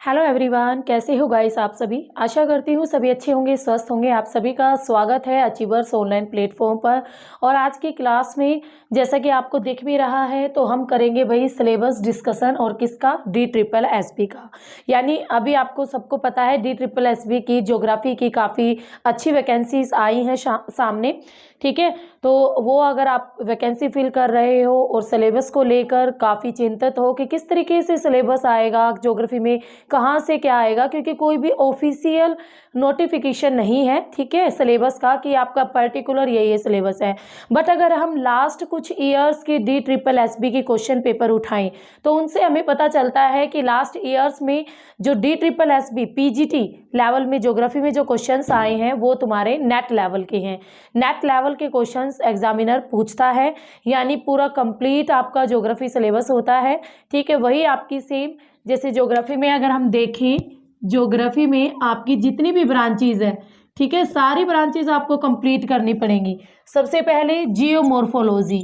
Hello everyone, कैसे हो guys आप सभी। आशा करती हूँ सभी अच्छे होंगे, स्वस्थ होंगे। आप सभी का स्वागत है अचीवर्स ऑनलाइन प्लेटफॉर्म पर। और आज की क्लास में जैसा कि आपको दिख भी रहा है तो हम करेंगे भाई सिलेबस डिस्कशन और किसका DSSB का। यानी अभी आपको सबको पता है DSSB की ज्योग्राफी की काफ़ी अच्छी वैकेंसीज आई हैं सामने, ठीक है। तो वो अगर आप वैकेंसी फिल कर रहे हो और सिलेबस को लेकर काफ़ी चिंतित हो कि किस तरीके से सिलेबस आएगा ज्योग्राफी में, कहाँ से क्या आएगा, क्योंकि कोई भी ऑफिशियल नोटिफिकेशन नहीं है, ठीक है, सिलेबस का कि आपका पर्टिकुलर ये सिलेबस है। बट अगर हम लास्ट कुछ ईयर्स की DSSB की क्वेश्चन पेपर उठाएं तो उनसे हमें पता चलता है कि लास्ट ईयर्स में जो DSSB PGT लेवल में ज्योग्राफी में जो क्वेश्चंस आए हैं वो तुम्हारे नेट लेवल के हैं। नेट लेवल के क्वेश्चंस एग्जामिनर पूछता है, यानी पूरा कंप्लीट आपका ज्योग्राफी सिलेबस होता है, ठीक है। वही आपकी सेम जैसे ज्योग्राफी में अगर हम देखें, ज्योग्राफी में आपकी जितनी भी ब्रांचेज है, ठीक है, सारी ब्रांचेज आपको कंप्लीट करनी पड़ेंगी। सबसे पहले जियोमॉर्फोलॉजी,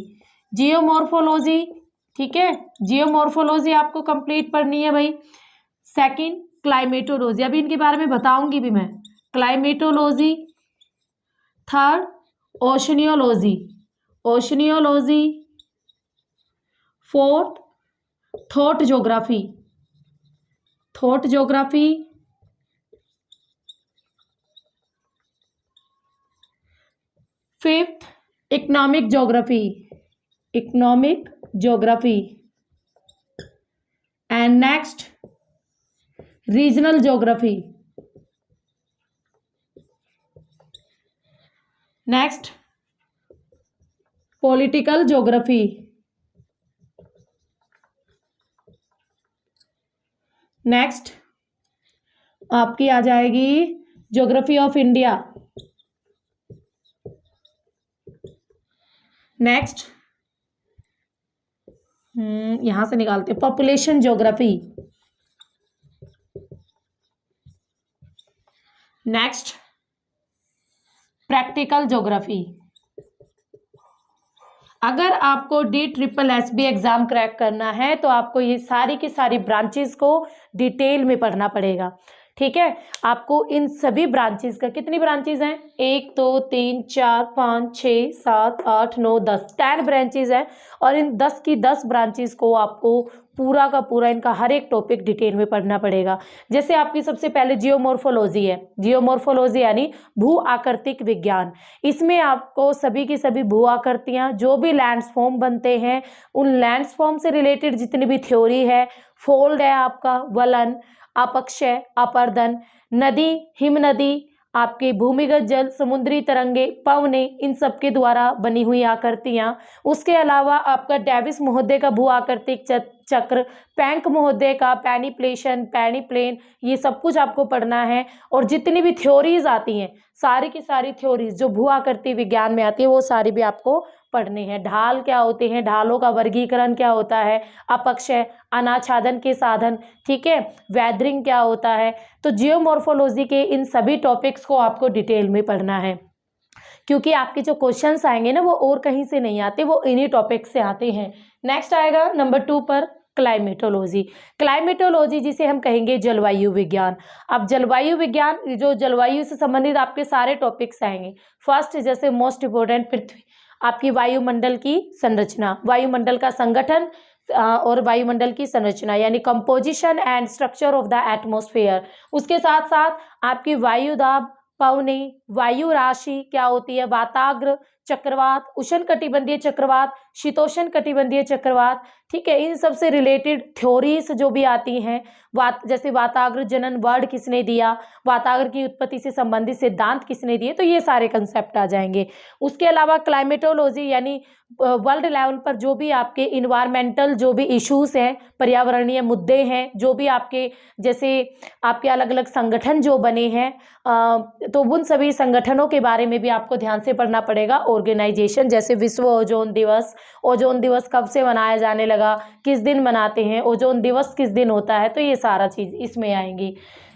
ठीक है, जियोमॉर्फोलॉजी आपको कंप्लीट पढ़नी है भाई। सेकंड क्लाइमेटोलॉजी, अभी इनके बारे में बताऊंगी भी मैं, climatology. Third oceanology. Fourth thought geography. Fifth economic geography and next regional geography. Next political geography. Next आपकी आ जाएगी ज्योग्राफी ऑफ इंडिया। नेक्स्ट यहां से निकालते हैं population geography. Next practical geography. अगर आपको DSSB एग्जाम क्रैक करना है तो आपको ये सारी की सारी ब्रांचेस को डिटेल में पढ़ना पड़ेगा, ठीक है। आपको इन सभी ब्रांचेस का, कितनी ब्रांचेस हैं, 1 2 3 4 5 6 7 8 9 10 ब्रांचेस हैं। और इन 10 की 10 ब्रांचेस को आपको पूरा का पूरा इनका हर एक टॉपिक डिटेल में पढ़ना पड़ेगा। जैसे आपकी सबसे पहले जियोमॉर्फोलॉजी है, जियोमॉर्फोलॉजी यानी भू आकृतिक विज्ञान। इसमें आपको सभी की सभी भू आकृतियाँ, जो भी लैंडफॉर्म बनते हैं, उन लैंडफॉर्म से रिलेटेड जितनी भी थ्योरी है, फोल्ड है आपका, वलन, अपक्षय, अपर्दन, नदी, हिमनदी, आपके भूमिगत जल, समुद्री तरंगे, पवने, इन सब के द्वारा बनी हुई आकृतियाँ। उसके अलावा आपका डेविस महोदय का भू आकृतिक चक्र, पैंक महोदय का पेनीप्लेन, ये सब कुछ आपको पढ़ना है। और जितनी भी थ्योरीज आती हैं, सारी की सारी थ्योरीज जो भू आकृति विज्ञान में आती है वो सारी भी आपको पढ़ने हैं। ढाल क्या होते हैं, ढालों का वर्गीकरण क्या होता है, अपक्षय, अनाच्छादन के साधन, ठीक है, वेदरिंग क्या होता है। तो जियोमॉर्फोलॉजी के इन सभी टॉपिक्स को आपको डिटेल में पढ़ना है, क्योंकि आपके जो क्वेश्चंस आएंगे ना वो और कहीं से नहीं आते, वो इन्हीं टॉपिक से आते हैं। नेक्स्ट आएगा नंबर 2 पर क्लाइमेटोलॉजी, जिसे हम कहेंगे जलवायु विज्ञान। अब जलवायु विज्ञान, जो जलवायु से संबंधित आपके सारे टॉपिक्स आएंगे। फर्स्ट जैसे मोस्ट इंपोर्टेंट पृथ्वी, आपकी वायुमंडल की संरचना, वायुमंडल का संगठन और वायुमंडल की संरचना यानी composition and structure of the atmosphere. उसके साथ साथ आपकी वायु दाब, पवने, वायु राशि क्या होती है, वाताग्र चक्रवात, उष्णकटिबंधीय चक्रवात, शीतोष्ण कटिबंधीय चक्रवात, ठीक है। इन सब से रिलेटेड थ्योरीज जो भी आती हैं, जैसे वाताग्र जनन वर्ड किसने दिया, वाताग्र की उत्पत्ति से संबंधित सिद्धांत किसने दिए, तो ये सारे कंसेप्ट आ जाएंगे। उसके अलावा क्लाइमेटोलॉजी यानी वर्ल्ड लेवल पर जो भी आपके इन्वायरमेंटल जो भी इश्यूज हैं, पर्यावरणीय मुद्दे हैं, जो भी आपके जैसे आपके अलग अलग संगठन जो बने हैं, तो उन सभी संगठनों के बारे में भी आपको ध्यान से पढ़ना पड़ेगा। ऑर्गेनाइजेशन जैसे विश्व ओजोन दिवस कब से मनाया जाने लगा, किस दिन मनाते हैं, ओजोन दिवस किस दिन होता है, तो ये सारा चीज़ इसमें आएंगी।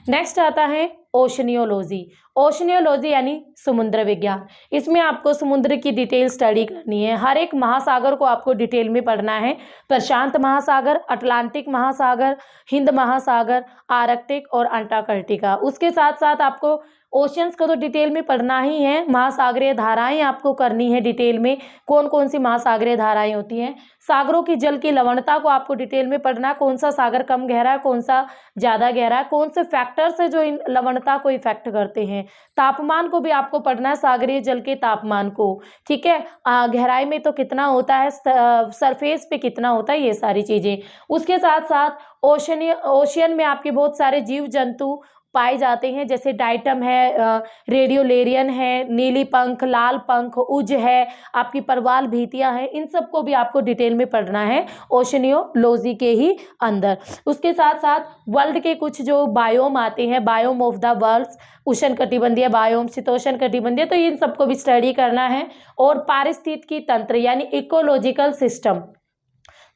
नेक्स्ट आता है ओशनियोलॉजी। ओशनियोलॉजी यानी समुद्र विज्ञान। इसमें आपको समुद्र की डिटेल स्टडी करनी है। हर एक महासागर को आपको डिटेल में पढ़ना है। प्रशांत महासागर, अटलांटिक महासागर, हिंद महासागर, आर्कटिक और अंटार्कटिका। उसके साथ साथ आपको ओशियंस को तो डिटेल में पढ़ना ही है। महासागरीय धाराएं आपको करनी है डिटेल में, कौन कौन सी महासागरीय धाराएं होती हैं। सागरों की जल की लवणता को आपको डिटेल में पढ़ना, कौन सा सागर कम गहरा है, कौन सा ज़्यादा गहरा है, कौन से फैक्टर्स है जो इन लवणता को इफेक्ट करते हैं। तापमान को भी आपको पढ़ना है, सागरीय जल के तापमान को, ठीक है। गहराई में तो कितना होता है, सरफेस पे कितना होता है, ये सारी चीज़ें। उसके साथ साथ ओशियन में आपके बहुत सारे जीव जंतु पाए जाते हैं, जैसे डाइटम है, रेडियोलेरियन है, नीली पंख, लाल पंख, उज है, आपकी परवाल भीतियाँ हैं। इन सब को भी आपको डिटेल में पढ़ना है ओशनियोलॉजी के ही अंदर। उसके साथ साथ वर्ल्ड के कुछ जो बायोम आते हैं, बायोम ऑफ द वर्ल्ड, उष्णकटिबंधीय बायोम, शीतोष्ण कटिबंधीय, तो इन सबको भी स्टडी करना है। और पारिस्थितिकी तंत्र यानी इकोलॉजिकल सिस्टम,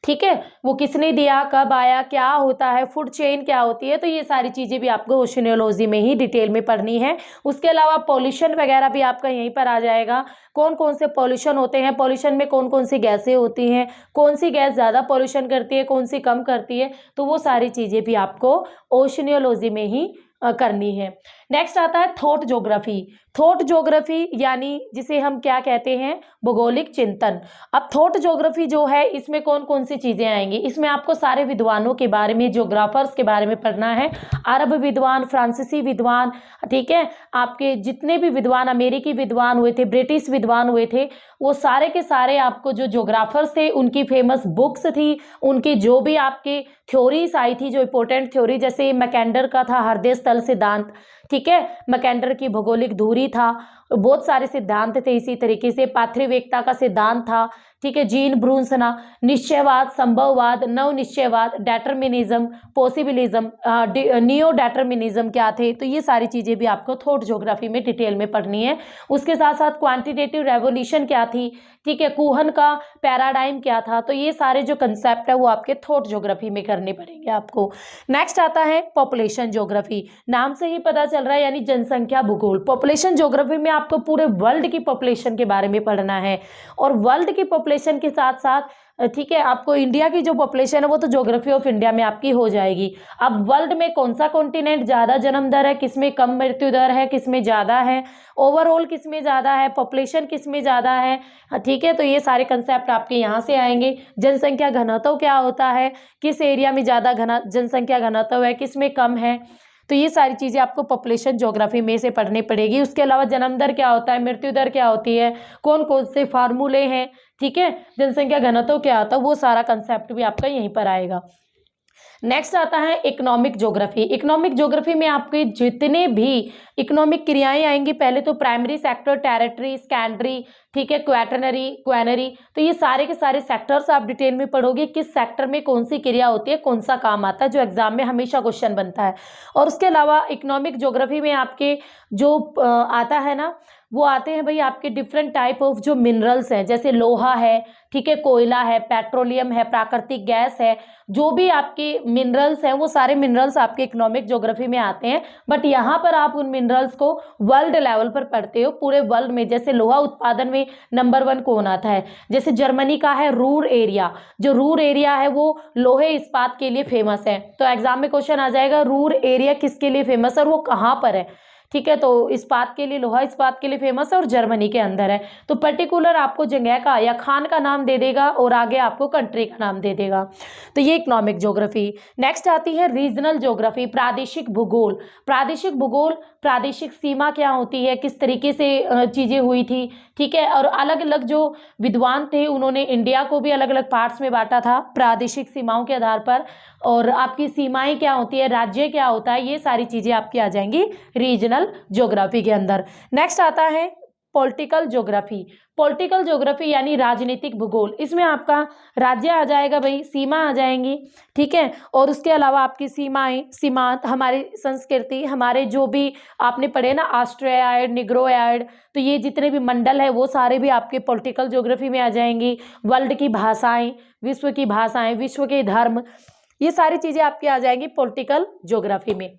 ठीक है, वो किसने दिया, कब आया, क्या होता है, फूड चेन क्या होती है, तो ये सारी चीज़ें भी आपको ओशनियोलॉजी में ही डिटेल में पढ़नी है। उसके अलावा पॉल्यूशन वगैरह भी आपका यहीं पर आ जाएगा। कौन कौन से पॉल्यूशन होते हैं, पॉल्यूशन में कौन कौन सी गैसें होती हैं, कौन सी गैस ज़्यादा पॉल्यूशन करती है, कौन सी कम करती है, तो वो सारी चीज़ें भी आपको ओशनियोलॉजी में ही करनी है। नेक्स्ट आता है थॉट ज्योग्राफी। थॉट ज्योग्राफी यानी जिसे हम क्या कहते हैं, भौगोलिक चिंतन। अब थॉट ज्योग्राफी जो है, इसमें कौन कौन सी चीज़ें आएंगी, इसमें आपको सारे विद्वानों के बारे में, ज्योग्राफर्स के बारे में पढ़ना है। अरब विद्वान, फ्रांसीसी विद्वान, ठीक है, आपके जितने भी विद्वान, अमेरिकी विद्वान हुए थे, ब्रिटिश विद्वान हुए थे, वो सारे के सारे आपको जो ज्योग्राफर्स थे, उनकी फेमस बुक्स थी, उनकी जो भी आपकी थ्योरीज आई थी, जो इंपॉर्टेंट थ्योरी, जैसे मैकेंडर का था हृदय स्थल सिद्धांत, ठीक है, मैकेंडर की भौगोलिक दूरी था, बहुत सारे सिद्धांत थे। इसी तरीके से पाथ्रीवेकता का सिद्धांत था, ठीक है, जीन ब्रूनसना, निश्चयवाद, संभववाद, नव निश्चयवाद, डेटर्मिनिज्म, पॉसिबिलिज्म, नियो डेटर्मिनिज्म क्या थे, तो ये सारी चीज़ें भी आपको थॉट ज्योग्राफी में डिटेल में पढ़नी है। उसके साथ साथ क्वांटिटेटिव रेवोल्यूशन क्या थी, ठीक है, कुहन का पैराडाइम क्या था, तो ये सारे जो कंसेप्ट है वो आपके थॉट ज्योग्राफी में करने पड़ेंगे आपको। नेक्स्ट आता है पॉपुलेशन ज्योग्राफी। नाम से ही पता चल रहा है, यानी जनसंख्या भूगोल। पॉपुलेशन ज्योग्राफी में आपको पूरे वर्ल्ड की पॉपुलेशन के बारे में पढ़ना है, और वर्ल्ड की पॉपुलेशन के साथ साथ, ठीक है, आपको इंडिया की जो पॉपुलेशन है वो तो ज्योग्राफी ऑफ इंडिया में आपकी हो जाएगी। अब वर्ल्ड में कौन सा कॉन्टिनेंट ज़्यादा जन्म दर है, किसमें कम मृत्यु दर है, किसमें ज़्यादा है, ओवरऑल किसमें ज़्यादा है, पॉपुलेशन किसमें ज़्यादा है, ठीक है, तो ये सारे कंसेप्ट आपके यहाँ से आएंगे। जनसंख्या घनत्व क्या होता है, किस एरिया में ज़्यादा जनसंख्या घनत्व है, किसमें कम है, तो ये सारी चीज़ें आपको पॉपुलेशन ज्योग्राफी में से पढ़नी पड़ेगी। उसके अलावा जन्म दर क्या होता है, मृत्यु दर क्या होती है, कौन कौन से फार्मूले हैं, ठीक है, जनसंख्या घनत्व क्या होता है, वो सारा कंसेप्ट भी आपका यहीं पर आएगा। नेक्स्ट आता है इकोनॉमिक ज्योग्राफी। इकोनॉमिक ज्योग्राफी में आपके जितने भी इकोनॉमिक क्रियाएं आएंगी, पहले तो प्राइमरी सेक्टर, टेरिटरी, सेकेंडरी, ठीक है, क्वेटरनरी, क्वेनरी, तो ये सारे के सारे सेक्टर्स आप डिटेल में पढ़ोगे, किस सेक्टर में कौन सी क्रिया होती है, कौन सा काम आता है, जो एग्जाम में हमेशा क्वेश्चन बनता है। और उसके अलावा इकोनॉमिक ज्योग्राफी में आपके जो आता है ना, वो आते हैं भाई आपके डिफरेंट टाइप ऑफ जो मिनरल्स हैं, जैसे लोहा है, ठीक है, कोयला है, पेट्रोलियम है, प्राकृतिक गैस है, जो भी आपके मिनरल्स हैं वो सारे मिनरल्स आपके इकोनॉमिक ज्योग्राफी में आते हैं। बट यहाँ पर आप उन मिनरल्स को वर्ल्ड लेवल पर पढ़ते हो, पूरे वर्ल्ड में। जैसे लोहा उत्पादन में नंबर 1 कौन आता है, जैसे जर्मनी का है रूर एरिया, जो रूर एरिया है वो लोहे इस्पात के लिए फेमस है। तो एग्जाम में क्वेश्चन आ जाएगा रूर एरिया किसके लिए फेमस है और वो कहाँ पर है, ठीक है, तो इस्पात के लिए, लोहा इस्पात के लिए फेमस है और जर्मनी के अंदर है। तो पर्टिकुलर आपको जगह का या खान का नाम दे देगा और आगे आपको कंट्री का नाम दे देगा। तो ये इकोनॉमिक ज्योग्राफी। नेक्स्ट आती है रीजनल ज्योग्राफी, प्रादेशिक भूगोल। प्रादेशिक भूगोल, प्रादेशिक सीमा क्या होती है, किस तरीके से चीज़ें हुई थी, ठीक है, और अलग अलग जो विद्वान थे उन्होंने इंडिया को भी अलग अलग पार्ट्स में बांटा था प्रादेशिक सीमाओं के आधार पर, और आपकी सीमाएं क्या होती है, राज्य क्या होता है, ये सारी चीज़ें आपकी आ जाएंगी रीजनल ज्योग्राफी के अंदर। नेक्स्ट आता है पॉलिटिकल ज्योग्राफी। पॉलिटिकल ज्योग्राफी यानी राजनीतिक भूगोल। इसमें आपका राज्य आ जाएगा भाई, सीमा आ जाएंगी, ठीक है, और उसके अलावा आपकी सीमाएं, सीमांत, हमारी संस्कृति, हमारे जो भी आपने पढ़े ना ऑस्ट्रियाइड, निग्रोयाइड, तो ये जितने भी मंडल है वो सारे भी आपके पॉलिटिकल ज्योग्राफी में आ जाएंगी। वर्ल्ड की भाषाएं, विश्व की भाषाएं, विश्व के धर्म, ये सारी चीज़ें आपकी आ जाएंगी पॉलिटिकल ज्योग्राफी में।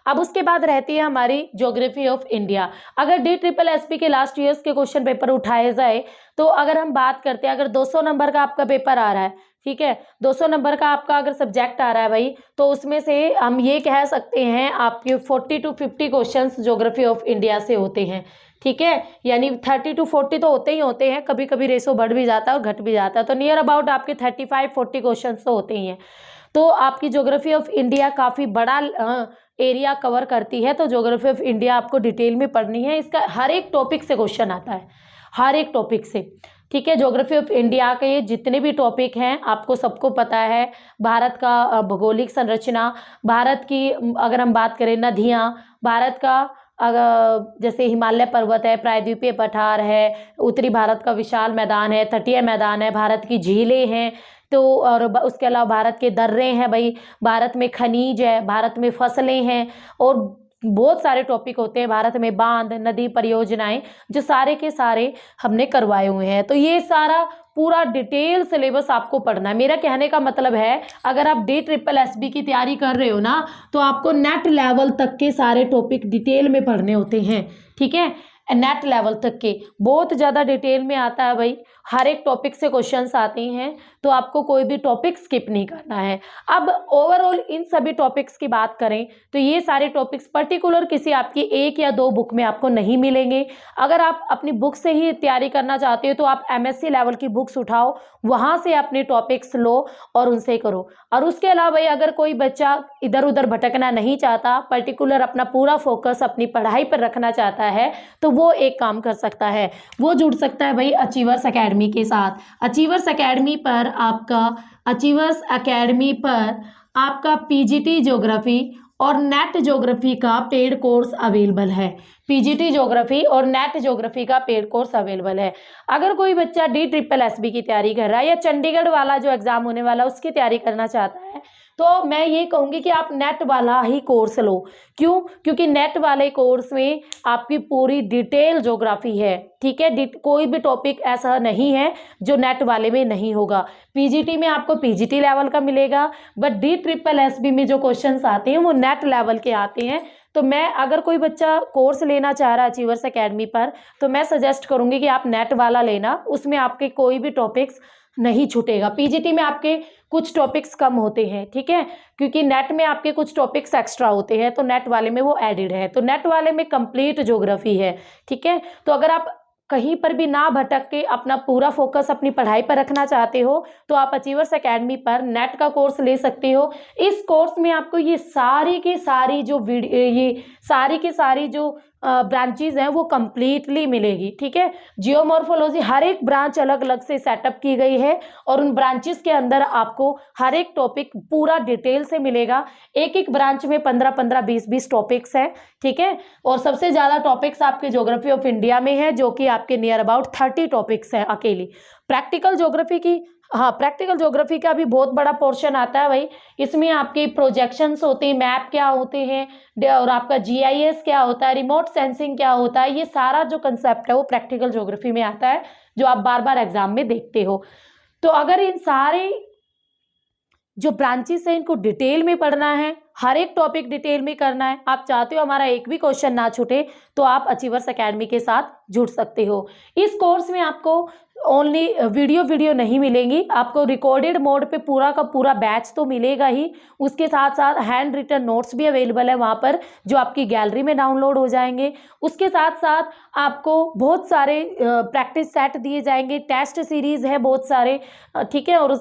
अब उसके बाद रहती है हमारी ज्योग्राफी ऑफ इंडिया। अगर DSSB के लास्ट ईयर्स के क्वेश्चन पेपर उठाए जाए तो अगर हम बात करते हैं, अगर 200 नंबर का आपका पेपर आ रहा है, ठीक है, 200 नंबर का आपका अगर सब्जेक्ट आ रहा है भाई, तो उसमें से हम ये कह सकते हैं आपके 40 to 50 questions geography of India से होते हैं, ठीक है, यानी 30 to 40 तो होते ही होते हैं, कभी कभी रेशो बढ़ भी जाता है और घट भी जाता है, तो नियर अबाउट आपके 35-40 क्वेश्चन तो होते ही हैं। तो आपकी ज्योग्राफी ऑफ इंडिया काफ़ी बड़ा एरिया कवर करती है, तो ज्योग्राफी ऑफ इंडिया आपको डिटेल में पढ़नी है। इसका हर एक टॉपिक से क्वेश्चन आता है, हर एक टॉपिक से, ठीक है। ज्योग्राफी ऑफ इंडिया के जितने भी टॉपिक हैं आपको सबको पता है। भारत का भौगोलिक संरचना, भारत की अगर हम बात करें नदियाँ, भारत का अगर जैसे हिमालय पर्वत है, प्रायद्वीपीय पठार है, उत्तरी भारत का विशाल मैदान है, तटीय मैदान है, भारत की झीलें हैं, तो और उसके अलावा भारत के दर्रे हैं भाई, भारत में खनिज है, भारत में फसलें हैं, और बहुत सारे टॉपिक होते हैं, भारत में बांध, नदी परियोजनाएं, जो सारे के सारे हमने करवाए हुए हैं। तो ये सारा पूरा डिटेल सिलेबस आपको पढ़ना है। मेरा कहने का मतलब है अगर आप DSSB की तैयारी कर रहे हो ना, तो आपको नेट लेवल तक के सारे टॉपिक डिटेल में पढ़ने होते हैं, ठीक है, नेट लेवल तक के बहुत ज़्यादा डिटेल में आता है भाई, हर एक टॉपिक से क्वेश्चंस आते हैं, तो आपको कोई भी टॉपिक स्किप नहीं करना है। अब ओवरऑल इन सभी टॉपिक्स की बात करें तो ये सारे टॉपिक्स पर्टिकुलर किसी आपकी 1 या 2 बुक में आपको नहीं मिलेंगे। अगर आप अपनी बुक से ही तैयारी करना चाहते हो तो आप MSc लेवल की बुक्स उठाओ, वहाँ से अपने टॉपिक्स लो और उनसे करो। और उसके अलावा भाई अगर कोई बच्चा इधर उधर भटकना नहीं चाहता, पर्टिकुलर अपना पूरा फोकस अपनी पढ़ाई पर रखना चाहता है, तो वो एक काम कर सकता है, वो जुड़ सकता है भाई अचीवर्स एकेडमी के साथ। अचीवर्स एकेडमी पर आपका PGT ज्योग्राफी और नेट ज्योग्राफी का पेड कोर्स अवेलेबल है। PGT ज्योग्राफी और नेट ज्योग्राफी का पेड कोर्स अवेलेबल है। अगर कोई बच्चा DSSB की तैयारी कर रहा है या चंडीगढ़ वाला जो एग्जाम होने वाला है उसकी तैयारी करना चाहता है, तो मैं ये कहूँगी कि आप नेट वाला ही कोर्स लो। क्यों? क्योंकि नेट वाले कोर्स में आपकी पूरी डिटेल ज्योग्राफी है, ठीक है, कोई भी टॉपिक ऐसा नहीं है जो नेट वाले में नहीं होगा। PGT में आपको PGT लेवल का मिलेगा, बट DSSB में जो क्वेश्चंस आते हैं वो नेट लेवल के आते हैं। तो मैं अगर कोई बच्चा कोर्स लेना चाह रहा है अचीवर्स एकेडमी पर, तो मैं सजेस्ट करूँगी कि आप नेट वाला लेना, उसमें आपके कोई भी टॉपिक्स नहीं छूटेगा। PGT में आपके कुछ टॉपिक्स कम होते हैं, ठीक है, क्योंकि नेट में आपके कुछ टॉपिक्स एक्स्ट्रा होते हैं, तो नेट वाले में वो एडिड है। तो नेट वाले में कंप्लीट ज्योग्राफी है, ठीक है। तो अगर आप कहीं पर भी ना भटक के अपना पूरा फोकस अपनी पढ़ाई पर रखना चाहते हो, तो आप अचीवर्स एकेडमी पर नेट का कोर्स ले सकते हो। इस कोर्स में आपको ये सारी की सारी जो ब्रांचेज हैं वो कंप्लीटली मिलेगी, ठीक है। जियोमॉर्फोलॉजी हर एक ब्रांच अलग अलग से सेटअप की गई है, और उन ब्रांचेस के अंदर आपको हर एक टॉपिक पूरा डिटेल से मिलेगा। एक एक ब्रांच में 15-15, 20-20 टॉपिक्स हैं, ठीक है, और सबसे ज़्यादा टॉपिक्स आपके ज्योग्राफी ऑफ इंडिया में है, जो कि आपके नियर अबाउट 30 टॉपिक्स हैं अकेली। प्रैक्टिकल ज्योग्राफी का भी बहुत बड़ा पोर्शन आता है भाई। इसमें आपके प्रोजेक्शंस होते हैं, मैप क्या होते हैं, और आपका GIS क्या होता है, रिमोट सेंसिंग क्या होता है, ये सारा जो कंसेप्ट है वो प्रैक्टिकल ज्योग्राफी में आता है, जो आप बार बार एग्जाम में देखते हो। तो अगर इन सारे जो ब्रांचेस हैं इनको डिटेल में पढ़ना है, हर एक टॉपिक डिटेल में करना है, आप चाहते हो हमारा एक भी क्वेश्चन ना छूटे, तो आप अचीवर्स एकेडमी के साथ जुड़ सकते हो। इस कोर्स में आपको ओनली वीडियो नहीं मिलेंगी, आपको रिकॉर्डेड मोड पे पूरा का पूरा बैच तो मिलेगा ही, उसके साथ साथ हैंड रिटन नोट्स भी अवेलेबल है वहाँ पर, जो आपकी गैलरी में डाउनलोड हो जाएंगे। उसके साथ साथ आपको बहुत सारे प्रैक्टिस सेट दिए जाएंगे, टेस्ट सीरीज़ है बहुत सारे, ठीक है, और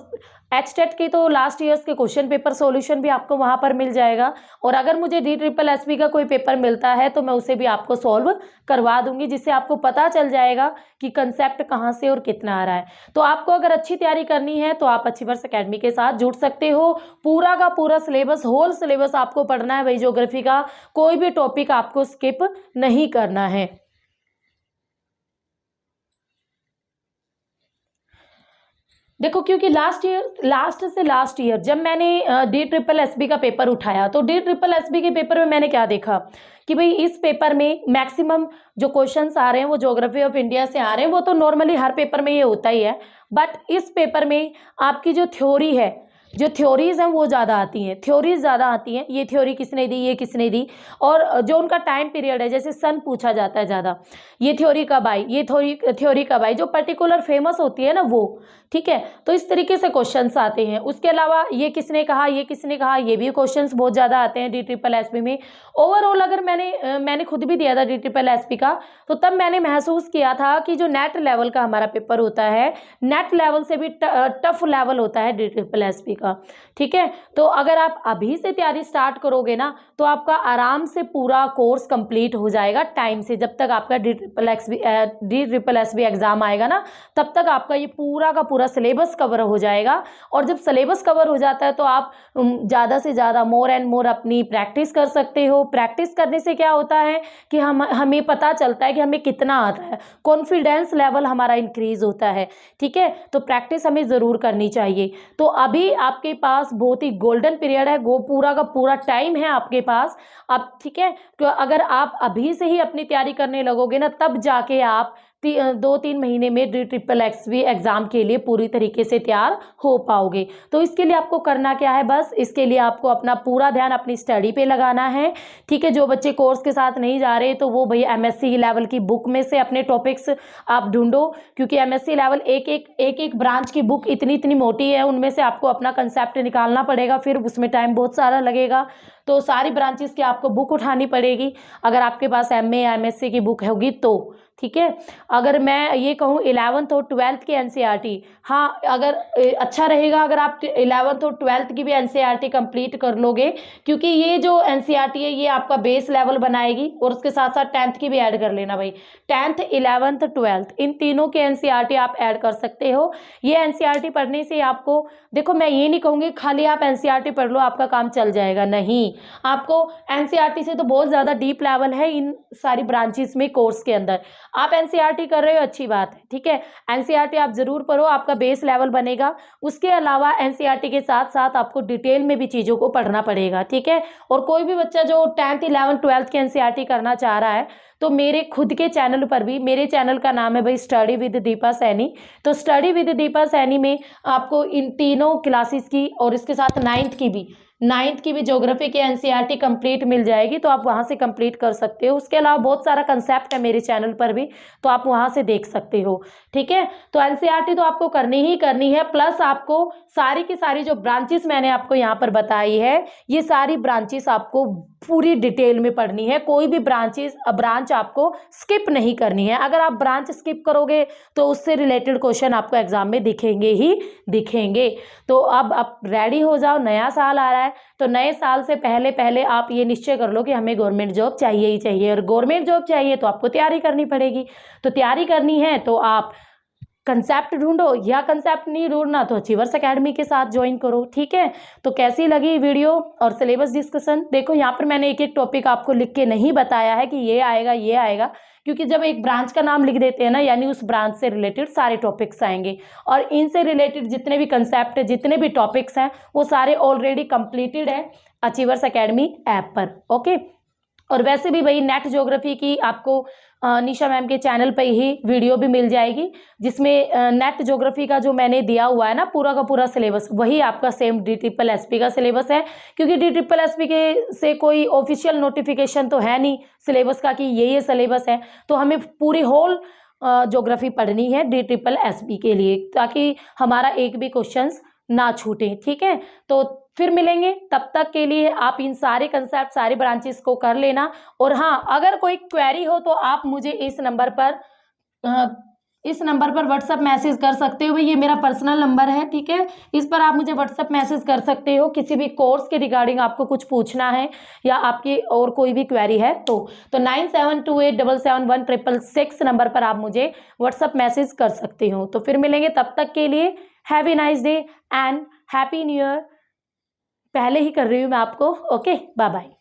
HTET के तो लास्ट ईयर्स के क्वेश्चन पेपर सॉल्यूशन भी आपको वहाँ पर मिल जाएगा। और अगर मुझे DSSB का कोई पेपर मिलता है तो मैं उसे भी आपको सॉल्व करवा दूंगी, जिससे आपको पता चल जाएगा कि कंसेप्ट कहाँ से और कितना आ रहा है। तो आपको अगर अच्छी तैयारी करनी है तो आप अचीवर्स एकेडमी के साथ जुड़ सकते हो। पूरा का पूरा सिलेबस, होल सिलेबस आपको पढ़ना है भाई ज्योग्राफी का, कोई भी टॉपिक आपको स्किप नहीं करना है। देखो, क्योंकि लास्ट ईयर जब मैंने DSSB का पेपर उठाया, तो DSSB के पेपर में मैंने क्या देखा कि भाई इस पेपर में मैक्सिमम जो क्वेश्चंस आ रहे हैं वो ज्योग्राफी ऑफ इंडिया से आ रहे हैं। वो तो नॉर्मली हर पेपर में ये होता ही है, बट इस पेपर में आपकी जो थ्योरी है, जो थ्योरीज हैं वो ज़्यादा आती हैं, थ्योरीज ज़्यादा आती हैं, ये थ्योरी किसने दी, ये किसने दी, और जो उनका टाइम पीरियड है, जैसे सन पूछा जाता है ज़्यादा, ये थ्योरी कब आई, ये थ्योरी कब आई, जो पर्टिकुलर फेमस होती है ना वो, ठीक है। तो इस तरीके से क्वेश्चंस आते हैं। उसके अलावा ये किसने कहा, ये किसने कहा, ये भी क्वेश्चंस बहुत ज़्यादा आते हैं DSSB में। ओवरऑल अगर मैंने खुद भी दिया था DSSB का, तो तब मैंने महसूस किया था कि जो नेट लेवल का हमारा पेपर होता है, नेट लेवल से भी टफ लेवल होता है DSSB का, ठीक है। तो अगर आप अभी से तैयारी स्टार्ट करोगे ना, तो आपका आराम से पूरा कोर्स कंप्लीट हो जाएगा टाइम से। जब तक आपका DSSB एग्जाम आएगा ना, तब तक आपका ये पूरा का पूरा सिलेबस कवर हो जाएगा। और जब सिलेबस कवर हो जाता है तो आप ज़्यादा से ज़्यादा मोर एंड मोर अपनी प्रैक्टिस कर सकते हो। प्रैक्टिस करने से क्या होता है कि हमें पता चलता है कि हमें कितना आता है, कॉन्फिडेंस लेवल हमारा इंक्रीज होता है, ठीक है। तो प्रैक्टिस हमें ज़रूर करनी चाहिए। तो अभी आपके पास बहुत ही गोल्डन पीरियड है, वो पूरा का पूरा टाइम है आपके पास, आप, ठीक है। तो अगर आप अभी से ही अपनी तैयारी करने लगोगे ना, तब जाके आप 2-3 महीने में DSSB एग्ज़ाम के लिए पूरी तरीके से तैयार हो पाओगे। तो इसके लिए आपको करना क्या है, बस इसके लिए आपको अपना पूरा ध्यान अपनी स्टडी पे लगाना है, ठीक है। जो बच्चे कोर्स के साथ नहीं जा रहे, तो वो भैया MSc लेवल की बुक में से अपने टॉपिक्स आप ढूंढो, क्योंकि MSc लेवल एक ब्रांच की बुक इतनी मोटी है, उनमें से आपको अपना कंसेप्ट निकालना पड़ेगा, फिर उसमें टाइम बहुत सारा लगेगा। तो सारी ब्रांचेस की आपको बुक उठानी पड़ेगी, अगर आपके पास MA या MSc की बुक होगी तो, ठीक है। अगर मैं ये कहूँ 11th और 12th की NCERT, हाँ, अगर अच्छा रहेगा अगर आप 11th और 12th की भी NCERT कंप्लीट कर लोगे, क्योंकि ये जो NCERT है ये आपका बेस लेवल बनाएगी, और उसके साथ साथ 10th की भी ऐड कर लेना भाई। 10th 11th 12th इन तीनों के NCERT आप ऐड कर सकते हो। ये NCERT पढ़ने से आपको, देखो मैं ये नहीं कहूँगी खाली आप NCERT पढ़ लो आपका काम चल जाएगा, नहीं, आपको NCERT से तो बहुत ज़्यादा डीप लेवल है इन सारी ब्रांचेस में कोर्स के अंदर। आप NCERT कर रहे हो, अच्छी बात है, ठीक है। NCERT आप जरूर पढ़ो, आपका बेस लेवल बनेगा। उसके अलावा NCERT के साथ साथ आपको डिटेल में भी चीज़ों को पढ़ना पड़ेगा, ठीक है। और कोई भी बच्चा जो 10th 11th 12th की NCERT करना चाह रहा है, तो मेरे खुद के चैनल पर भी, मेरे चैनल का नाम है भाई स्टडी विद दीपा सैनी। तो स्टडी विद दीपा सैनी में आपको इन तीनों क्लासेस की, और इसके साथ 9th की भी ज्योग्राफी की NCERT कंप्लीट मिल जाएगी, तो आप वहाँ से कंप्लीट कर सकते हो। उसके अलावा बहुत सारा कंसेप्ट है मेरे चैनल पर भी, तो आप वहाँ से देख सकते हो, ठीक है। तो NCERT तो आपको करनी ही करनी है, प्लस आपको सारी की सारी जो ब्रांचेस मैंने आपको यहाँ पर बताई है, ये सारी ब्रांचेस आपको पूरी डिटेल में पढ़नी है। कोई भी ब्रांच आपको स्किप नहीं करनी है। अगर आप ब्रांच स्किप करोगे तो उससे रिलेटेड क्वेश्चन आपको एग्जाम में दिखेंगे ही दिखेंगे। तो अब आप रेडी हो जाओ, नया साल आ रहा है, तो नए साल से पहले आप ये निश्चय कर लो कि हमें गवर्नमेंट जॉब चाहिए ही चाहिए, और गवर्नमेंट जॉब चाहिए तो आपको तैयारी करनी पड़ेगी। तो तैयारी करनी है तो आप कंसेप्ट ढूंढो, या कंसेप्ट नहीं ढूंढना तो अचीवर्स एकेडमी के साथ ज्वाइन करो, ठीक है। तो कैसी लगी वीडियो और सिलेबस डिस्कशन, देखो यहाँ पर मैंने एक टॉपिक आपको लिख के नहीं बताया है कि ये आएगा, क्योंकि जब एक ब्रांच का नाम लिख देते हैं ना, यानी उस ब्रांच से रिलेटेड सारे टॉपिक्स आएंगे, और इनसे रिलेटेड जितने भी कंसेप्ट है, जितने भी टॉपिक्स हैं, वो सारे ऑलरेडी कंप्लीटेड है अचीवर्स एकेडमी ऐप पर, ओके। और वैसे भी भाई नेट ज्योग्राफी की आपको निशा मैम के चैनल पे ही वीडियो भी मिल जाएगी, जिसमें नेट ज्योग्राफी का जो मैंने दिया हुआ है ना पूरा का पूरा सिलेबस, वही आपका सेम DSSB का सिलेबस है। क्योंकि DSSB के से कोई ऑफिशियल नोटिफिकेशन तो है नहीं सिलेबस का कि ये सिलेबस है, तो हमें पूरी होल ज्योग्राफी पढ़नी है DSSB के लिए, ताकि हमारा एक भी क्वेश्चन ना छूटे, ठीक है। तो फिर मिलेंगे, तब तक के लिए आप इन सारे कंसेप्ट, सारी ब्रांचेस को कर लेना। और हाँ, अगर कोई क्वेरी हो तो आप मुझे इस नंबर पर व्हाट्सएप मैसेज कर सकते हो। ये मेरा पर्सनल नंबर है, ठीक है। इस पर आप मुझे व्हाट्सएप मैसेज कर सकते हो, किसी भी कोर्स के रिगार्डिंग आपको कुछ पूछना है या आपकी और कोई भी क्वेरी है तो 9728771666 नंबर पर आप मुझे व्हाट्सएप मैसेज कर सकते हो। तो फिर मिलेंगे, तब तक के लिए have a nice day and happy new year. पहले ही कर रही हूँ मैं आपको, ओके, बाय बाय।